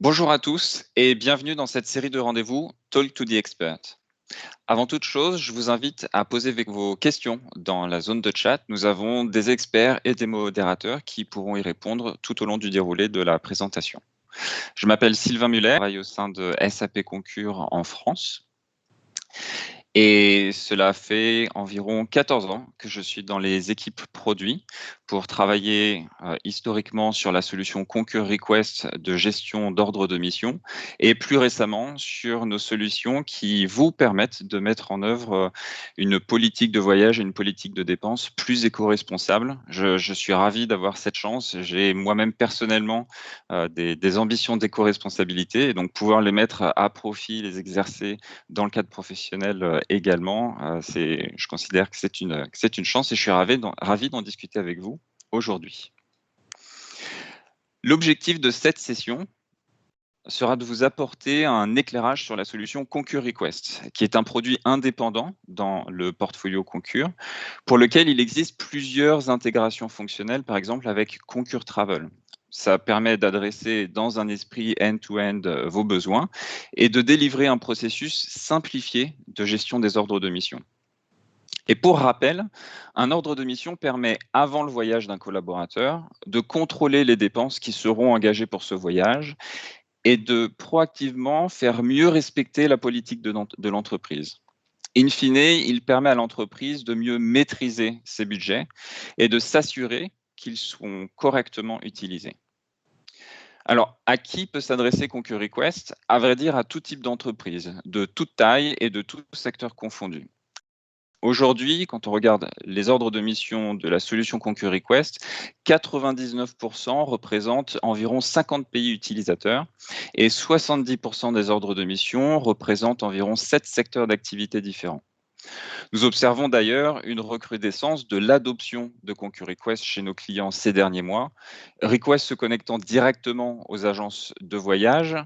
Bonjour à tous et bienvenue dans cette série de rendez-vous Talk to the Expert. Avant toute chose, je vous invite à poser vos questions dans la zone de chat. Nous avons des experts et des modérateurs qui pourront y répondre tout au long du déroulé de la présentation. Je m'appelle Sylvain Muller, je travaille au sein de SAP Concur en France. Et cela fait environ 14 ans que je suis dans les équipes produits pour travailler historiquement sur la solution Concur Request de gestion d'ordre de mission et plus récemment sur nos solutions qui vous permettent de mettre en œuvre une politique de voyage et une politique de dépenses plus éco-responsable. Je suis ravi d'avoir cette chance. J'ai moi-même personnellement des ambitions d'éco-responsabilité et donc pouvoir les mettre à profit, les exercer dans le cadre professionnel également, je considère que c'est une chance et je suis ravi d'en discuter avec vous aujourd'hui. L'objectif de cette session sera de vous apporter un éclairage sur la solution Concur Request, qui est un produit indépendant dans le portfolio Concur, pour lequel il existe plusieurs intégrations fonctionnelles, par exemple avec Concur Travel. Ça permet d'adresser dans un esprit end-to-end vos besoins et de délivrer un processus simplifié de gestion des ordres de mission. Et pour rappel, un ordre de mission permet, avant le voyage d'un collaborateur, de contrôler les dépenses qui seront engagées pour ce voyage et de proactivement faire mieux respecter la politique de l'entreprise. In fine, il permet à l'entreprise de mieux maîtriser ses budgets et de s'assurer qu'ils sont correctement utilisés. Alors, à qui peut s'adresser Concur Request? À vrai dire, à tout type d'entreprise, de toute taille et de tout secteur confondu. Aujourd'hui, quand on regarde les ordres de mission de la solution Concur Request, 99% représentent environ 50 pays utilisateurs et 70% des ordres de mission représentent environ 7 secteurs d'activité différents. Nous observons d'ailleurs une recrudescence de l'adoption de Concur Request chez nos clients ces derniers mois, Request se connectant directement aux agences de voyage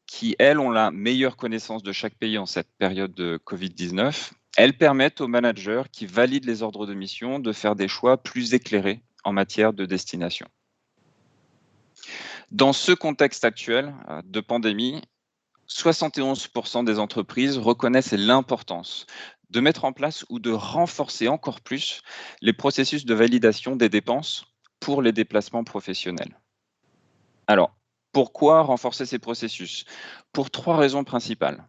qui, elles, ont la meilleure connaissance de chaque pays en cette période de Covid-19. Elles permettent aux managers qui valident les ordres de mission de faire des choix plus éclairés en matière de destination. Dans ce contexte actuel de pandémie, 71% des entreprises reconnaissent l'importance de mettre en place ou de renforcer encore plus les processus de validation des dépenses pour les déplacements professionnels. Alors, pourquoi renforcer ces processus? Pour 3 raisons principales.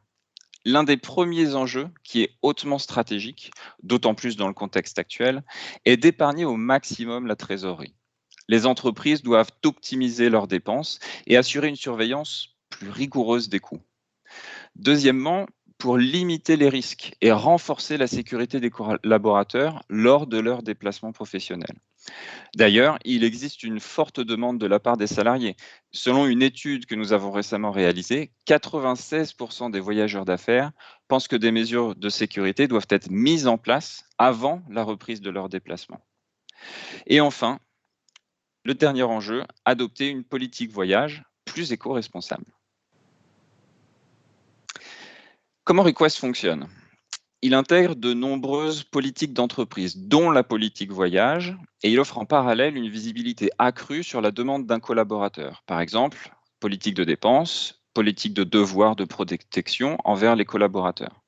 L'un des premiers enjeux, qui est hautement stratégique, d'autant plus dans le contexte actuel, est d'épargner au maximum la trésorerie. Les entreprises doivent optimiser leurs dépenses et assurer une surveillance plus rigoureuse des coûts. Deuxièmement, pour limiter les risques et renforcer la sécurité des collaborateurs lors de leurs déplacements professionnels. D'ailleurs, il existe une forte demande de la part des salariés. Selon une étude que nous avons récemment réalisée, 96% des voyageurs d'affaires pensent que des mesures de sécurité doivent être mises en place avant la reprise de leur déplacement. Et enfin, le dernier enjeu, adopter une politique voyage plus éco-responsable. Comment Request fonctionne? Il intègre de nombreuses politiques d'entreprise, dont la politique voyage, et il offre en parallèle une visibilité accrue sur la demande d'un collaborateur. Par exemple, politique de dépenses, politique de devoir de protection envers les collaborateurs.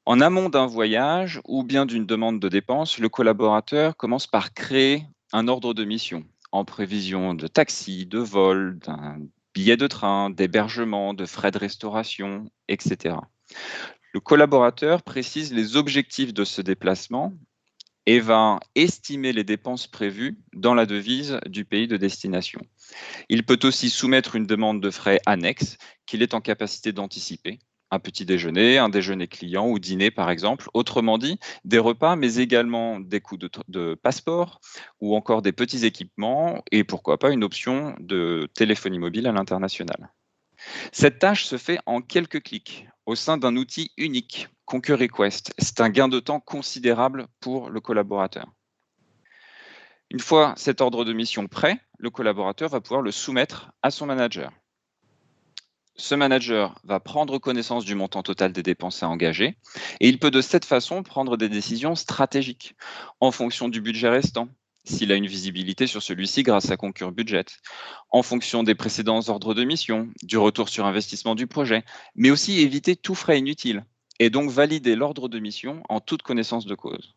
En amont d'un voyage ou bien d'une demande de dépenses, le collaborateur commence par créer un ordre de mission en prévision de taxi, de vol, d'un billet de train, d'hébergement, de frais de restauration, etc. Le collaborateur précise les objectifs de ce déplacement et va estimer les dépenses prévues dans la devise du pays de destination. Il peut aussi soumettre une demande de frais annexe qu'il est en capacité d'anticiper. Un petit déjeuner, un déjeuner client ou dîner par exemple. Autrement dit, des repas, mais également des coûts de passeport ou encore des petits équipements et pourquoi pas une option de téléphonie mobile à l'international. Cette tâche se fait en quelques clics au sein d'un outil unique, Concur Request. C'est un gain de temps considérable pour le collaborateur. Une fois cet ordre de mission prêt, le collaborateur va pouvoir le soumettre à son manager. Ce manager va prendre connaissance du montant total des dépenses à engager et il peut de cette façon prendre des décisions stratégiques en fonction du budget restant, s'il a une visibilité sur celui-ci grâce à Concur Budget, en fonction des précédents ordres de mission, du retour sur investissement du projet, mais aussi éviter tout frais inutile et donc valider l'ordre de mission en toute connaissance de cause.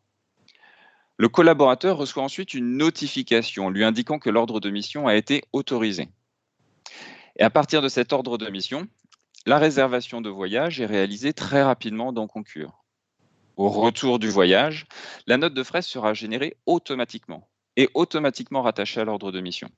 Le collaborateur reçoit ensuite une notification lui indiquant que l'ordre de mission a été autorisé. Et à partir de cet ordre de mission, la réservation de voyage est réalisée très rapidement dans Concur. Au retour du voyage, la note de frais sera générée automatiquement et automatiquement rattachée à l'ordre de mission.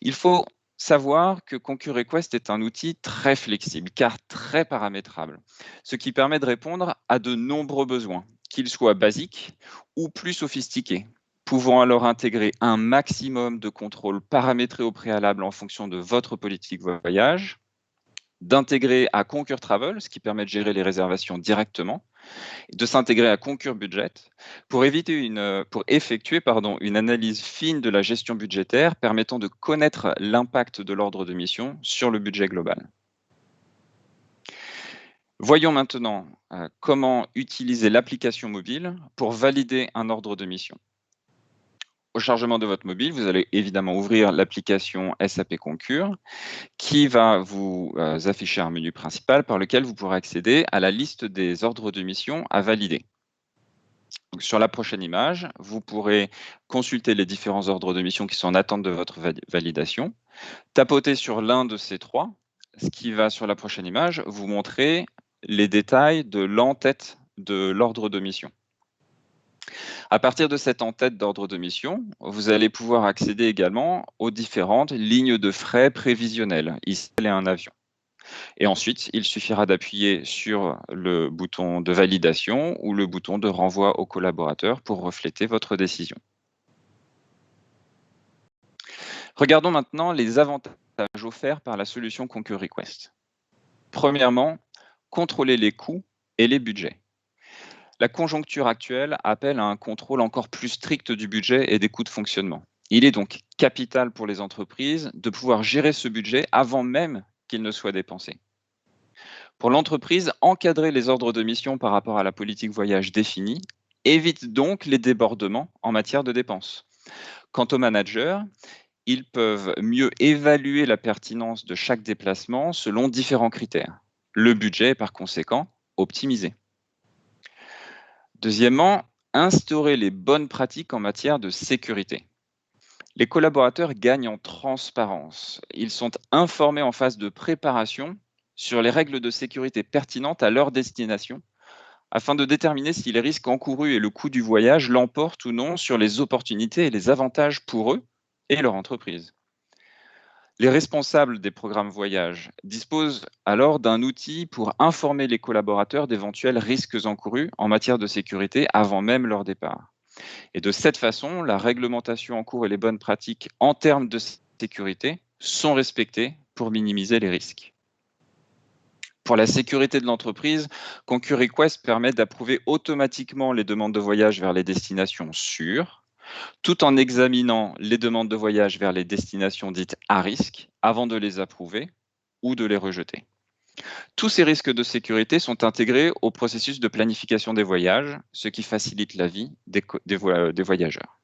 Il faut savoir que Concur Request est un outil très flexible car très paramétrable, ce qui permet de répondre à de nombreux besoins, qu'ils soient basiques ou plus sophistiqués, pouvant alors intégrer un maximum de contrôles paramétrés au préalable en fonction de votre politique voyage, d'intégrer à Concur Travel, ce qui permet de gérer les réservations directement, de s'intégrer à Concur Budget pour effectuer une analyse fine de la gestion budgétaire permettant de connaître l'impact de l'ordre de mission sur le budget global. Voyons maintenant comment utiliser l'application mobile pour valider un ordre de mission. Au chargement de votre mobile, vous allez évidemment ouvrir l'application SAP Concur qui va vous afficher un menu principal par lequel vous pourrez accéder à la liste des ordres de mission à valider. Donc, sur la prochaine image, vous pourrez consulter les différents ordres de mission qui sont en attente de votre validation, tapoter sur l'un de ces trois, ce qui va sur la prochaine image vous montrer les détails de l'en-tête de l'ordre de mission. À partir de cette en-tête d'ordre de mission, vous allez pouvoir accéder également aux différentes lignes de frais prévisionnelles, ici et un avion. Et ensuite, il suffira d'appuyer sur le bouton de validation ou le bouton de renvoi au collaborateur pour refléter votre décision. Regardons maintenant les avantages offerts par la solution Concur Request. Premièrement, contrôler les coûts et les budgets. La conjoncture actuelle appelle à un contrôle encore plus strict du budget et des coûts de fonctionnement. Il est donc capital pour les entreprises de pouvoir gérer ce budget avant même qu'il ne soit dépensé. Pour l'entreprise, encadrer les ordres de mission par rapport à la politique voyage définie évite donc les débordements en matière de dépenses. Quant aux managers, ils peuvent mieux évaluer la pertinence de chaque déplacement selon différents critères. Le budget est par conséquent optimisé. Deuxièmement, instaurer les bonnes pratiques en matière de sécurité. Les collaborateurs gagnent en transparence. Ils sont informés en phase de préparation sur les règles de sécurité pertinentes à leur destination, afin de déterminer si les risques encourus et le coût du voyage l'emportent ou non sur les opportunités et les avantages pour eux et leur entreprise. Les responsables des programmes voyage disposent alors d'un outil pour informer les collaborateurs d'éventuels risques encourus en matière de sécurité avant même leur départ. Et de cette façon, la réglementation en cours et les bonnes pratiques en termes de sécurité sont respectées pour minimiser les risques. Pour la sécurité de l'entreprise, Concur Request permet d'approuver automatiquement les demandes de voyage vers les destinations sûres, tout en examinant les demandes de voyage vers les destinations dites à risque avant de les approuver ou de les rejeter. Tous ces risques de sécurité sont intégrés au processus de planification des voyages, ce qui facilite la vie des voyageurs.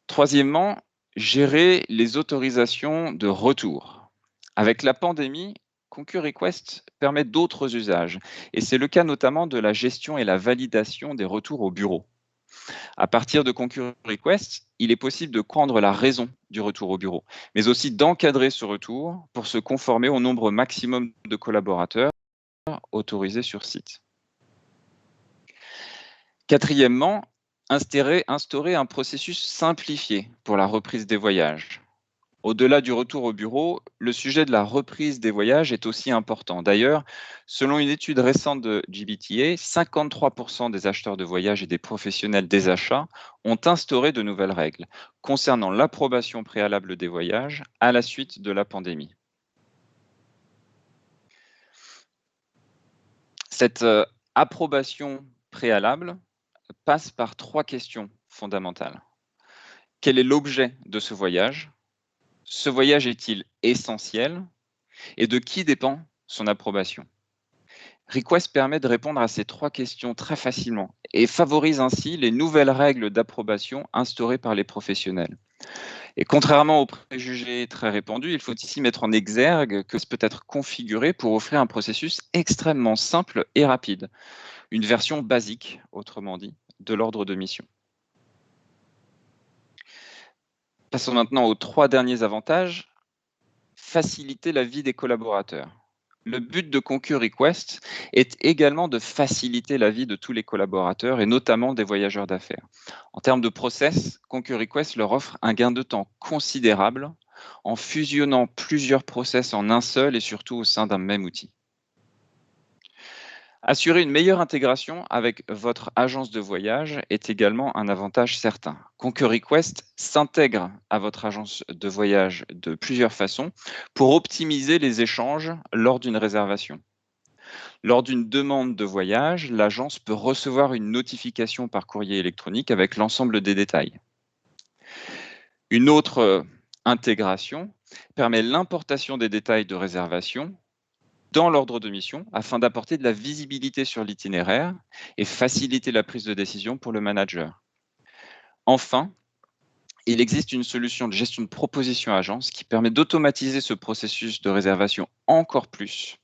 Troisièmement, gérer les autorisations de retour. Avec la pandémie, Concur Request permet d'autres usages, et c'est le cas notamment de la gestion et la validation des retours au bureau. À partir de Concur Request, il est possible de prendre la raison du retour au bureau, mais aussi d'encadrer ce retour pour se conformer au nombre maximum de collaborateurs autorisés sur site. Quatrièmement, instaurer un processus simplifié pour la reprise des voyages. Au-delà du retour au bureau, le sujet de la reprise des voyages est aussi important. D'ailleurs, selon une étude récente de GBTA, 53% des acheteurs de voyages et des professionnels des achats ont instauré de nouvelles règles concernant l'approbation préalable des voyages à la suite de la pandémie. Cette approbation préalable passe par trois questions fondamentales. Quel est l'objet de ce voyage ? Ce voyage est-il essentiel? Et de qui dépend son approbation? Request permet de répondre à ces 3 questions très facilement et favorise ainsi les nouvelles règles d'approbation instaurées par les professionnels. Et contrairement aux préjugés très répandus, il faut ici mettre en exergue que ça peut être configuré pour offrir un processus extrêmement simple et rapide, une version basique, autrement dit, de l'ordre de mission. Passons maintenant aux 3 derniers avantages. Faciliter la vie des collaborateurs. Le but de Concur Request est également de faciliter la vie de tous les collaborateurs et notamment des voyageurs d'affaires. En termes de process, Concur Request leur offre un gain de temps considérable en fusionnant plusieurs process en un seul et surtout au sein d'un même outil. Assurer une meilleure intégration avec votre agence de voyage est également un avantage certain. Concur Request s'intègre à votre agence de voyage de plusieurs façons pour optimiser les échanges lors d'une réservation. Lors d'une demande de voyage, l'agence peut recevoir une notification par courrier électronique avec l'ensemble des détails. Une autre intégration permet l'importation des détails de réservation dans l'ordre de mission afin d'apporter de la visibilité sur l'itinéraire et faciliter la prise de décision pour le manager. Enfin, il existe une solution de gestion de proposition agence qui permet d'automatiser ce processus de réservation encore plus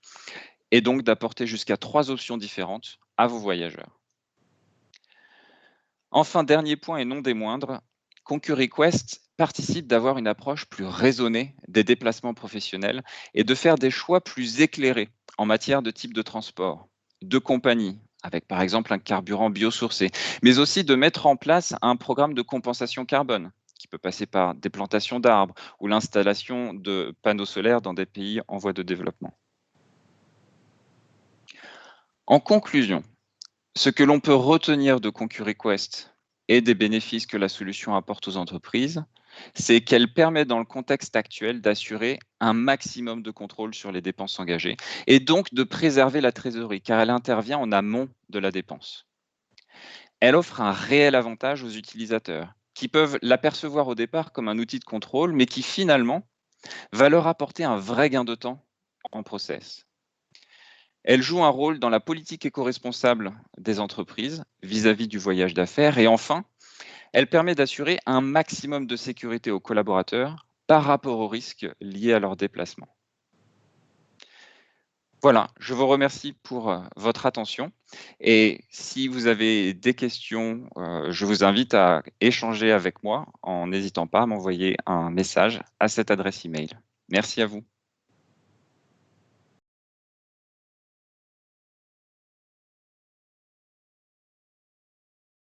et donc d'apporter jusqu'à 3 options différentes à vos voyageurs. Enfin, dernier point et non des moindres, Concur Request participe d'avoir une approche plus raisonnée des déplacements professionnels et de faire des choix plus éclairés en matière de type de transport, de compagnie, avec par exemple un carburant biosourcé, mais aussi de mettre en place un programme de compensation carbone qui peut passer par des plantations d'arbres ou l'installation de panneaux solaires dans des pays en voie de développement. En conclusion, ce que l'on peut retenir de Concur Request et des bénéfices que la solution apporte aux entreprises, c'est qu'elle permet dans le contexte actuel d'assurer un maximum de contrôle sur les dépenses engagées et donc de préserver la trésorerie car elle intervient en amont de la dépense. Elle offre un réel avantage aux utilisateurs qui peuvent l'apercevoir au départ comme un outil de contrôle mais qui finalement va leur apporter un vrai gain de temps en process. Elle joue un rôle dans la politique éco-responsable des entreprises vis-à-vis du voyage d'affaires. Et enfin, elle permet d'assurer un maximum de sécurité aux collaborateurs par rapport aux risques liés à leur déplacement. Voilà, je vous remercie pour votre attention. Et si vous avez des questions, je vous invite à échanger avec moi en n'hésitant pas à m'envoyer un message à cette adresse email. Merci à vous.